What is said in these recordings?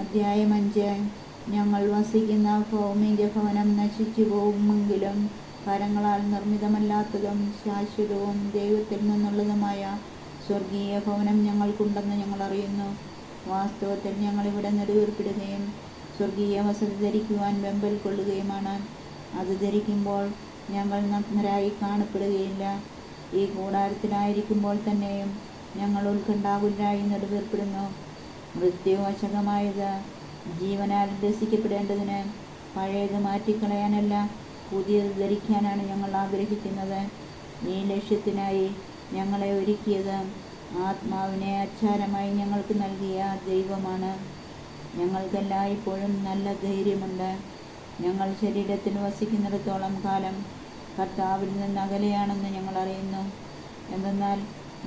അധ്യായം 5. ഞങ്ങൾ വസിക്കുന്ന ഭൗമിക ഭവനം നശിച്ചു പോകുമെങ്കിലും കരങ്ങളാൽ നിർമ്മിതമല്ലാത്തതും ശാശ്വതവും ദൈവത്തിൽ നിന്നുള്ളതുമായ സ്വർഗീയ ഭവനം ഞങ്ങൾക്കുണ്ടെന്ന് ഞങ്ങൾ അറിയുന്നു. വാസ്തവത്തിൽ ഞങ്ങളിവിടെ നെടുവീർപ്പിടുകയും സ്വർഗീയ വസതി ധരിക്കുവാൻ വെമ്പൽ കൊള്ളുകയുമാണ്. അത് ധരിക്കുമ്പോൾ ഞങ്ങൾ നഗ്നരായി കാണപ്പെടുകയില്ല. ഈ കൂടാരത്തിലായിരിക്കുമ്പോൾ തന്നെയും ഞങ്ങൾ ഉത്കണ്ഠാകുലരായി നെടുവീർപ്പിടുന്നു. മൃത്യുവശകമായത് ജീവനാൽ രസിക്കപ്പെടേണ്ടതിന് പഴയത് മാറ്റിക്കളയാനല്ല, പുതിയത് ധരിക്കാനാണ് ഞങ്ങൾ ആഗ്രഹിക്കുന്നത്. ഈ ലക്ഷ്യത്തിനായി ഞങ്ങളെ ഒരുക്കിയത് ആത്മാവിനെ അച്ചാരമായി ഞങ്ങൾക്ക് നൽകിയ ദൈവമാണ്. ഞങ്ങൾക്കെല്ലായ്പ്പോഴും നല്ല ധൈര്യമുണ്ട്. ഞങ്ങൾ ശരീരത്തിൽ വസിക്കുന്നിടത്തോളം കാലം കർത്താവിൽ നിന്ന് അകലെയാണെന്ന് ഞങ്ങൾ അറിയുന്നു. എന്തെന്നാൽ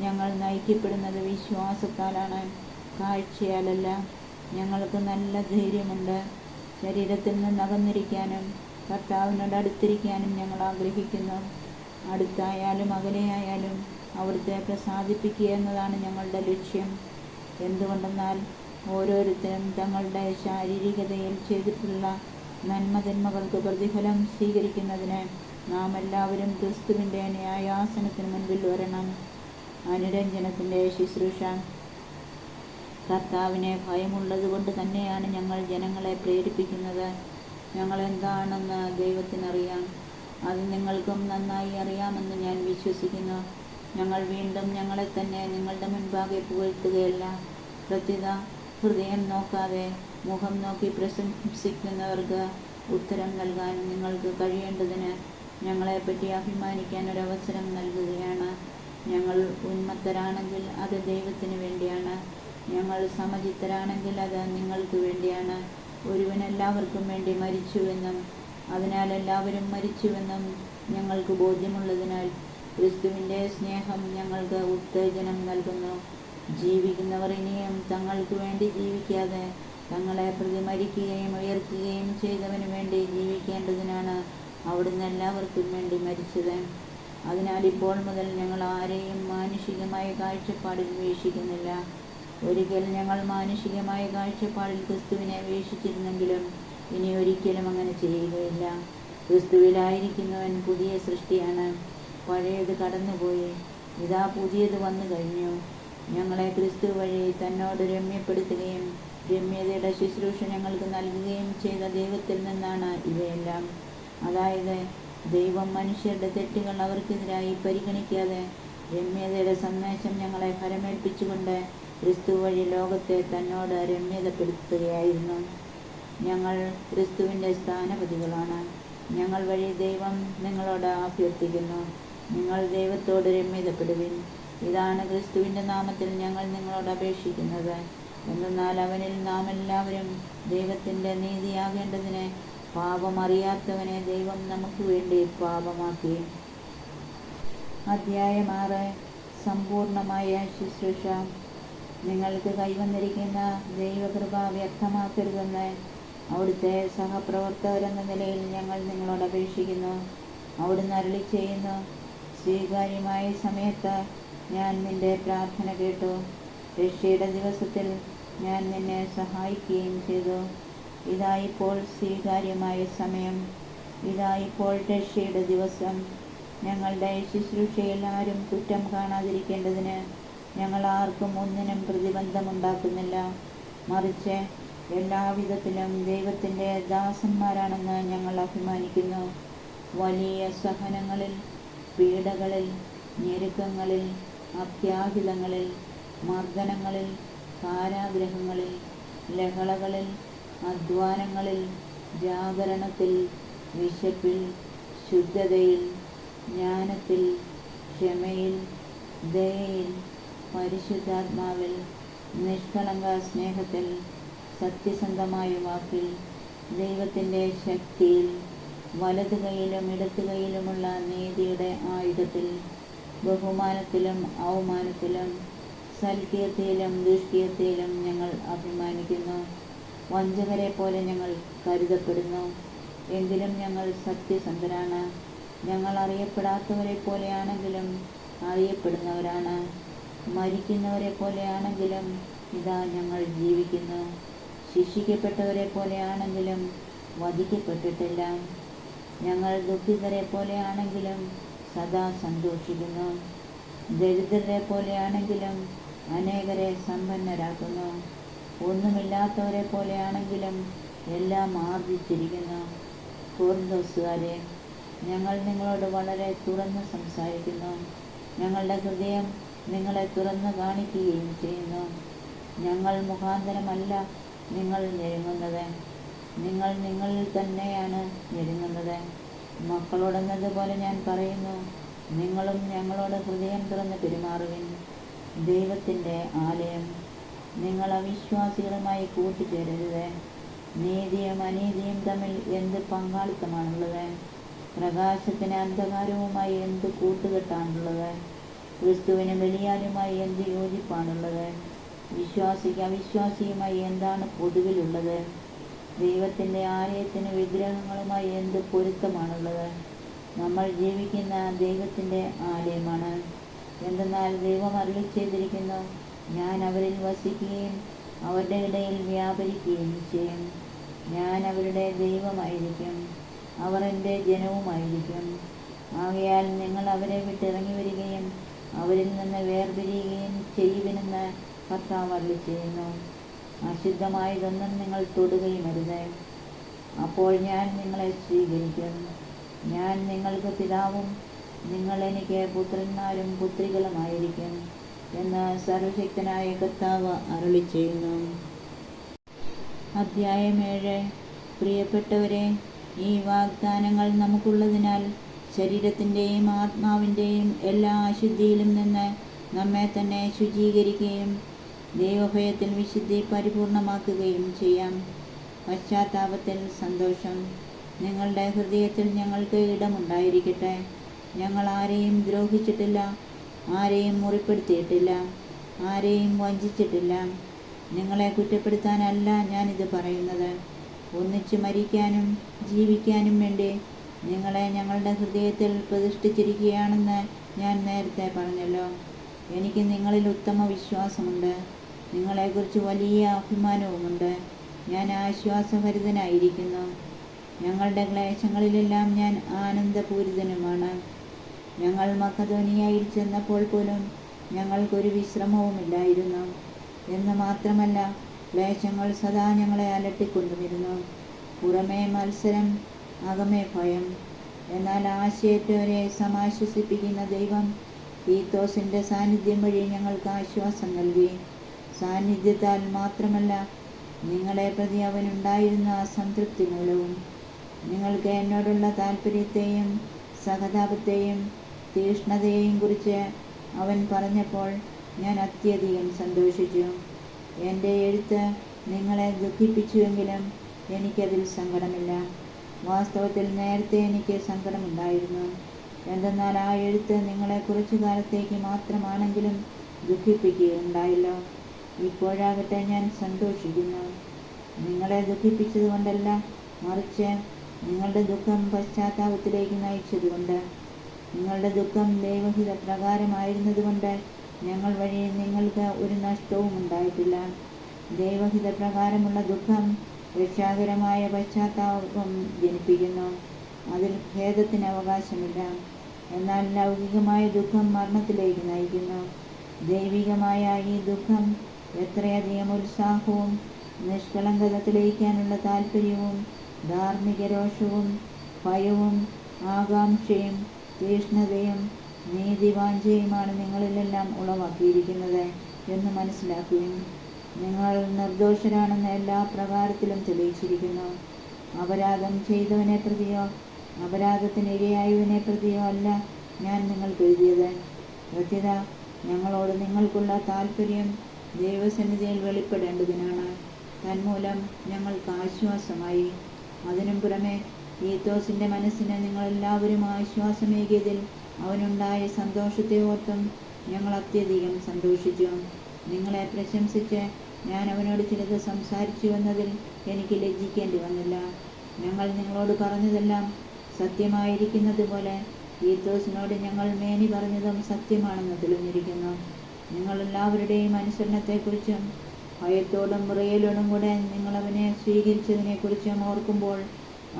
ഞങ്ങൾ നയിക്കപ്പെടുന്നത് വിശ്വാസത്താലാണ്, കാഴ്ചയാലല്ല. ഞങ്ങൾക്ക് നല്ല ധൈര്യമുണ്ട്. ശരീരത്തിൽ നിന്ന് അകന്നിരിക്കാനും കർത്താവിനോട് അടുത്തിരിക്കാനും ഞങ്ങൾ ആഗ്രഹിക്കുന്നു. അടുത്തായാലും അകലെയായാലും അവിടുത്തെ പ്രസാദിപ്പിക്കുക എന്നതാണ് ഞങ്ങളുടെ ലക്ഷ്യം. എന്തുകൊണ്ടെന്നാൽ ഓരോരുത്തരും തങ്ങളുടെ ശാരീരികതയിൽ ചെയ്തിട്ടുള്ള നന്മതിന്മകൾക്ക് പ്രതിഫലം സ്വീകരിക്കുന്നതിന് നാം എല്ലാവരും ക്രിസ്തുവിൻ്റെ ന്യായാസനത്തിന് മുൻപിൽ വരണം. അനുരഞ്ജനത്തിൻ്റെ ശുശ്രൂഷ. കർത്താവിനെ ഭയമുള്ളത് കൊണ്ട് തന്നെയാണ് ഞങ്ങൾ ജനങ്ങളെ പ്രേരിപ്പിക്കുന്നത്. ഞങ്ങൾ എന്താണെന്ന് ദൈവത്തിനറിയാം. അത് നിങ്ങൾക്കും നന്നായി അറിയാമെന്ന് ഞാൻ വിശ്വസിക്കുന്നു. ഞങ്ങൾ വീണ്ടും ഞങ്ങളെ തന്നെ നിങ്ങളുടെ മുൻപാകെ പുകഴ്ത്തുകയല്ല. പ്രത്യുത ഹൃദയം നോക്കാതെ മുഖം നോക്കി പ്രശംസിക്കുന്നവർക്ക് ഉത്തരം നൽകാൻ നിങ്ങൾക്ക് കഴിയേണ്ടതിന് ഞങ്ങളെപ്പറ്റി അഭിമാനിക്കാൻ ഒരവസരം നൽകുകയാണ്. ഞങ്ങൾ ഉന്മത്തരാണെങ്കിൽ അത് ദൈവത്തിന് വേണ്ടിയാണ്. ഞങ്ങൾ സമചിത്തരാണെങ്കിൽ അത് നിങ്ങൾക്ക് വേണ്ടിയാണ്. ഒരുവൻ എല്ലാവർക്കും വേണ്ടി മരിച്ചുവെന്നും അതിനാൽ എല്ലാവരും മരിച്ചുവെന്നും ഞങ്ങൾക്ക് ബോധ്യമുള്ളതിനാൽ ക്രിസ്തുവിൻ്റെ സ്നേഹം ഞങ്ങൾക്ക് ഉത്തേജനം നൽകുന്നു. ജീവിക്കുന്നവർ ഇനിയും തങ്ങൾക്ക് വേണ്ടി ജീവിക്കാതെ തങ്ങളെ പ്രതി മരിക്കുകയും ഉയർത്തുകയും ചെയ്തവന് വേണ്ടി ജീവിക്കേണ്ടതിനാണ് അവിടുന്ന് എല്ലാവർക്കും വേണ്ടി മരിച്ചത്. അതിനാൽ ഇപ്പോൾ മുതൽ ഞങ്ങൾ ആരെയും മാനുഷികമായ കാഴ്ചപ്പാടിൽ വീക്ഷിക്കുന്നില്ല. ഒരിക്കൽ ഞങ്ങൾ മാനുഷികമായ കാഴ്ചപ്പാടിൽ ക്രിസ്തുവിനെ വീക്ഷിച്ചിരുന്നെങ്കിലും ഇനി ഒരിക്കലും അങ്ങനെ ചെയ്യുകയില്ല. ക്രിസ്തുവിലായിരിക്കുന്നവൻ പുതിയ സൃഷ്ടിയാണ്. പഴയത് കടന്നുപോയി, ഇതാ പുതിയത് വന്നു കഴിഞ്ഞു. ഞങ്ങളെ ക്രിസ്തു വഴി തന്നോട് രമ്യപ്പെടുത്തുകയും രമ്യതയുടെ ശുശ്രൂഷ ഞങ്ങൾക്ക് നൽകുകയും ചെയ്ത ദൈവത്തിൽ നിന്നാണ് ഇവയെല്ലാം. അതായത് ദൈവം മനുഷ്യരുടെ തെറ്റുകൾ അവർക്കെതിരായി പരിഗണിക്കാതെ രമ്യതയുടെ സന്ദേശം ഞങ്ങളെ ഫലമേൽപ്പിച്ചുകൊണ്ട് ക്രിസ്തു വഴി ലോകത്തെ തന്നോട് രമ്യതപ്പെടുത്തുകയായിരുന്നു. ഞങ്ങൾ ക്രിസ്തുവിൻ്റെ സ്ഥാനപതികളാണ്. ഞങ്ങൾ വഴി ദൈവം നിങ്ങളോട് അഭ്യർത്ഥിക്കുന്നു, നിങ്ങൾ ദൈവത്തോട് രമ്യതപ്പെടുവിൻ. ഇതാണ് ക്രിസ്തുവിൻ്റെ നാമത്തിൽ ഞങ്ങൾ നിങ്ങളോട് അപേക്ഷിക്കുന്നത്. എന്നാൽ അവനിൽ നാം എല്ലാവരും ദൈവത്തിൻ്റെ നീതിയാകേണ്ടതിന് പാപമറിയാത്തവനെ ദൈവം നമുക്ക് വേണ്ടി പാപമാക്കി. അധ്യായം 6. സമ്പൂർണമായ ശുശ്രൂഷ. നിങ്ങൾക്ക് കൈവന്നിരിക്കുന്ന ദൈവകൃപ വ്യക്തമാക്കരുതെന്ന് അവിടുത്തെ സഹപ്രവർത്തകരെന്ന നിലയിൽ ഞങ്ങൾ നിങ്ങളോട് അപേക്ഷിക്കുന്നു. അവിടുന്ന് അരുളി ചെയ്യുന്നു, സ്വീകാര്യമായ സമയത്ത് ഞാൻ നിന്റെ പ്രാർത്ഥന കേട്ടു. രക്ഷയുടെ ദിവസത്തിൽ ഞാൻ നിന്നെ സഹായിക്കുകയും ചെയ്തു. ഇതാ ഇപ്പോൾ സ്വീകാര്യമായ സമയം, ഇതാ ഇപ്പോൾ രക്ഷയുടെ ദിവസം. ഞങ്ങളുടെ ശുശ്രൂഷയിൽ ആരും കുറ്റം കാണാതിരിക്കേണ്ടതിന് ഞങ്ങൾ ആർക്കും ഒന്നിനും പ്രതിബന്ധമുണ്ടാക്കുന്നില്ല. മറിച്ച് എല്ലാവിധത്തിലും ദൈവത്തിൻ്റെ ദാസന്മാരാണെന്ന് ഞങ്ങൾ അഭിമാനിക്കുന്നു. വലിയ സഹനങ്ങളിൽ, പീഡകളിൽ, ഞെരുക്കങ്ങളിൽ, അത്യാഹിതങ്ങളിൽ, മർദ്ദനങ്ങളിൽ, കാരാഗൃഹങ്ങളിൽ, ലഹളകളിൽ, അധ്വാനങ്ങളിൽ, ജാഗരണത്തിൽ, വിശപ്പിൽ, ശുദ്ധതയിൽ, ജ്ഞാനത്തിൽ, ക്ഷമയിൽ, ദയയിൽ, പരിശുദ്ധാത്മാവിൽ, നിഷ്കളങ്ക സ്നേഹത്തിൽ, സത്യസന്ധമായ വാക്കിൽ, ദൈവത്തിൻ്റെ ശക്തിയിൽ, വലതു കൈയിലും ഇടത്തു കൈയിലുമുള്ള നീതിയുടെ ആയുധത്തിൽ, ബഹുമാനത്തിലും അവമാനത്തിലും, സൽകീർത്തിയിലും ദുഷ്കീർത്തിയിലും ഞങ്ങൾ അഭിമാനിക്കുന്നു. വഞ്ചകരെ പോലെ ഞങ്ങൾ കരുതപ്പെടുന്നു, എങ്കിലും ഞങ്ങൾ സത്യസന്ധരാണ്. ഞങ്ങൾ അറിയപ്പെടാത്തവരെ പോലെയാണെങ്കിലും അറിയപ്പെടുന്നവരാണ്. മരിക്കുന്നവരെ പോലെയാണെങ്കിലും ഇതാ ഞങ്ങൾ ജീവിക്കുന്നു. ശിക്ഷിക്കപ്പെട്ടവരെ പോലെയാണെങ്കിലും വധിക്കപ്പെട്ടിട്ടില്ല. ഞങ്ങൾ ദുഃഖിതരെ പോലെയാണെങ്കിലും സദാ സന്തോഷിക്കുന്നു. ദരിദ്രരെ പോലെയാണെങ്കിലും അനേകരെ സമ്പന്നരാക്കുന്നു. ഒന്നുമില്ലാത്തവരെ പോലെയാണെങ്കിലും എല്ലാം ആർജിച്ചിരിക്കുന്നു. കൊറിന്തോസുകാരെ, ഞങ്ങൾ നിങ്ങളോട് വളരെ തുറന്ന് സംസാരിക്കുന്നു. ഞങ്ങളുടെ ഹൃദയം നിങ്ങളെ തുറന്ന് കാണിക്കുകയും ചെയ്യുന്നു. ഞങ്ങൾ മുഖാന്തരമല്ല നിങ്ങൾ ഞെരുങ്ങുന്നത്, നിങ്ങൾ നിങ്ങളിൽ തന്നെയാണ് ഞെരുങ്ങുന്നത്. മക്കളോടെന്നതുപോലെ ഞാൻ പറയുന്നു, നിങ്ങളും ഞങ്ങളോട് ഹൃദയം തുറന്ന് പെരുമാറുവിൻ. ദൈവത്തിൻ്റെ ആലയം. നിങ്ങൾ അവിശ്വാസികളുമായി കൂട്ടുചേരരുത്. നീതിയും അനീതിയും തമ്മിൽ എന്ത് പങ്കാളിത്തമാണുള്ളത്? പ്രകാശത്തിന് അന്ധകാരവുമായി എന്ത് കൂട്ടുകെട്ടാണുള്ളത്? ക്രിസ്തുവിന് ബലിയാലുമായി എന്ത് യോജിപ്പാണുള്ളത്? വിശ്വാസിക്ക് അവിശ്വാസിയുമായി എന്താണ് പൊതുവിലുള്ളത്? ദൈവത്തിൻ്റെ ആലയത്തിന് വിഗ്രഹങ്ങളുമായി എന്ത് പൊരുത്തമാണുള്ളത്? നമ്മൾ ജീവിക്കുന്ന ദൈവത്തിൻ്റെ ആലയമാണ്. എന്തെന്നാൽ ദൈവം അരുളിച്ചെയ്തിരിക്കുന്നു, ഞാൻ അവരിൽ വസിക്കുകയും അവരുടെ ഇടയിൽ വ്യാപരിക്കുകയും ചെയ്യും. ഞാൻ അവരുടെ ദൈവമായിരിക്കും, അവർ എൻ്റെ ജനവുമായിരിക്കും. ആകയാൽ നിങ്ങൾ അവരെ വിട്ടിറങ്ങി വരികയും അവരിൽ നിന്ന് വേർപിരിയുകയും ചെയ്യുവിനെന്ന് കർത്താവ് അരുളിച്ചെയ്യുന്നു. അശുദ്ധമായതൊന്നും നിങ്ങൾ തൊടുകയുമരുത്. അപ്പോൾ ഞാൻ നിങ്ങളെ സ്വീകരിക്കും. ഞാൻ നിങ്ങൾക്ക് പിതാവും നിങ്ങൾ എനിക്ക് പുത്രന്മാരും പുത്രികളുമായിരിക്കും എന്ന് സർവശക്തനായ കർത്താവ് അരുളിച്ചെയ്യുന്നു. അധ്യായം 7. പ്രിയപ്പെട്ടവരെ, ഈ വാഗ്ദാനങ്ങൾ നമുക്കുള്ളതിനാൽ ശരീരത്തിൻ്റെയും ആത്മാവിൻ്റെയും എല്ലാ അശുദ്ധിയിലും നിന്ന് നമ്മെ തന്നെ ശുചീകരിക്കുകയും ദൈവഭയത്തിൽ വിശുദ്ധി പരിപൂർണമാക്കുകയും ചെയ്യാം. പശ്ചാത്താപത്തിൽ സന്തോഷം. നിങ്ങളുടെ ഹൃദയത്തിൽ ഞങ്ങൾക്ക് ഇടമുണ്ടായിരിക്കട്ടെ. ഞങ്ങൾ ആരെയും ദ്രോഹിച്ചിട്ടില്ല, ആരെയും മുറിപ്പെടുത്തിയിട്ടില്ല, ആരെയും വഞ്ചിച്ചിട്ടില്ല. നിങ്ങളെ കുറ്റപ്പെടുത്താനല്ല ഞാനിത് പറയുന്നത്. ഒന്നിച്ചു മരിക്കാനും ജീവിക്കാനും വേണ്ടി നിങ്ങളെ ഞങ്ങളുടെ ഹൃദയത്തിൽ പ്രതിഷ്ഠിച്ചിരിക്കുകയാണെന്ന് ഞാൻ നേരത്തെ പറഞ്ഞല്ലോ. എനിക്ക് നിങ്ങളിൽ ഉത്തമ വിശ്വാസമുണ്ട്, നിങ്ങളെക്കുറിച്ച് വലിയ അഭിമാനവുമുണ്ട്. ഞാൻ ആശ്വാസഭരിതനായിരിക്കുന്നു. ഞങ്ങളുടെ ക്ലേശങ്ങളിലെല്ലാം ഞാൻ ആനന്ദപൂരിതനുമാണ്. ഞങ്ങൾ മക്കെദോനിയയിൽ ചെന്നപ്പോൾ പോലും ഞങ്ങൾക്കൊരു വിശ്രമവുമില്ലായിരുന്നു. എന്ന് മാത്രമല്ല, ക്ലേശങ്ങൾ സദാ ഞങ്ങളെ അലട്ടിക്കൊണ്ടുവരുന്നു. പുറമേ മത്സരം, അകമേ ഭയം. എന്നാൽ ആശയേറ്റവരെ സമാശ്വസിപ്പിക്കുന്ന ദൈവം തീത്തോസിൻ്റെ സാന്നിധ്യം വഴി ഞങ്ങൾക്ക് ആശ്വാസം നൽകി. സാന്നിധ്യത്താൽ മാത്രമല്ല, നിങ്ങളെ പ്രതി അവനുണ്ടായിരുന്ന സംതൃപ്തി മൂലവും. നിങ്ങൾക്ക് എന്നോടുള്ള താല്പര്യത്തെയും സഹതാപത്തെയും തീഷ്ണതയെയും കുറിച്ച് അവൻ പറഞ്ഞപ്പോൾ ഞാൻ അത്യധികം സന്തോഷിച്ചു. എൻ്റെ എഴുത്ത് നിങ്ങളെ ദുഃഖിപ്പിച്ചുവെങ്കിലും എനിക്കതിൽ സങ്കടമില്ല. വാസ്തവത്തിൽ നേരത്തെ എനിക്ക് സങ്കടമുണ്ടായിരുന്നു. എന്തെന്നാൽ ആ എഴുത്ത് നിങ്ങളെ കുറച്ചു കാലത്തേക്ക് മാത്രമാണെങ്കിലും ദുഃഖിപ്പിക്കുകയുണ്ടായല്ലോ. ഇപ്പോഴാകട്ടെ ഞാൻ സന്തോഷിക്കുന്നു. നിങ്ങളെ ദുഃഖിപ്പിച്ചതുകൊണ്ടല്ല, മറിച്ച് നിങ്ങളുടെ ദുഃഖം പശ്ചാത്താപത്തിലേക്ക് നയിച്ചതുകൊണ്ട്. നിങ്ങളുടെ ദുഃഖം ദൈവഹിത പ്രകാരമായിരുന്നതുകൊണ്ട് ഞങ്ങൾ വഴി നിങ്ങൾക്ക് ഒരു നഷ്ടവും ഉണ്ടായിട്ടില്ല. ദൈവഹിത പ്രകാരമുള്ള ദുഃഖം രക്ഷാകരമായ പശ്ചാത്താപം ജനിപ്പിക്കുന്നു. അതിൽ ഖേദത്തിന് അവകാശമില്ല. എന്നാൽ ലൗകികമായ ദുഃഖം മരണത്തിലേക്ക് നയിക്കുന്നു. ദൈവികമായ ഈ ദുഃഖം എത്രയധികം ഉത്സാഹവും നിഷ്കളങ്കത തെളിയിക്കാനുള്ള താല്പര്യവും ധാർമ്മിക രോഷവും ഭയവും ആകാംക്ഷയും തീഷ്ണതയും നീതിവാഞ്ചയുമാണ് നിങ്ങളിലെല്ലാം ഉളവാക്കിയിരിക്കുന്നത് എന്ന് മനസ്സിലാക്കുകയും നിങ്ങൾ നിർദോഷരാണെന്ന് എല്ലാ പ്രകാരത്തിലും തെളിയിച്ചിരിക്കുന്നു. അപരാധം ചെയ്തവനെ പ്രതിയോ അപരാധത്തിന് ഇരയായവനെ പ്രതിയോ അല്ല ഞാൻ നിങ്ങൾക്ക് എഴുതിയത്. പ്രത്യുത ഞങ്ങളോട് നിങ്ങൾക്കുള്ള താല്പര്യം ദൈവസന്നിധിയിൽ വെളിപ്പെടേണ്ടതിനാണ്. തന്മൂലം ഞങ്ങൾക്ക് ആശ്വാസമായി. അതിനും പുറമെ തീത്തോസിൻ്റെ മനസ്സിന് നിങ്ങളെല്ലാവരും ആശ്വാസമേകിയതിൽ അവനുണ്ടായ സന്തോഷത്തെ ഓർത്തും ഞങ്ങൾ അത്യധികം സന്തോഷിച്ചു. നിങ്ങളെ പ്രശംസിച്ച് ഞാൻ അവനോട് ചിലത് സംസാരിച്ചു എന്നതിൽ എനിക്ക് ലജ്ജിക്കേണ്ടി വന്നില്ല. ഞങ്ങൾ നിങ്ങളോട് പറഞ്ഞതെല്ലാം സത്യമായിരിക്കുന്നത് പോലെ തീത്തോസിനോട് ഞങ്ങൾ മേനി പറഞ്ഞതും സത്യമാണെന്ന് തെളിഞ്ഞിരിക്കുന്നു. നിങ്ങളെല്ലാവരുടെയും അനുസരണത്തെക്കുറിച്ചും ഭയത്തോടും വിറയലോടും കൂടെ നിങ്ങളവനെ സ്വീകരിച്ചതിനെക്കുറിച്ച് ഓർക്കുമ്പോൾ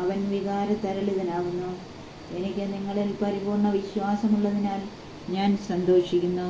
അവൻ വികാരതരളിതനാകുന്നു. എനിക്ക് നിങ്ങളിൽ പരിപൂർണ്ണ വിശ്വാസമുള്ളതിനാൽ ഞാൻ സന്തോഷിക്കുന്നു.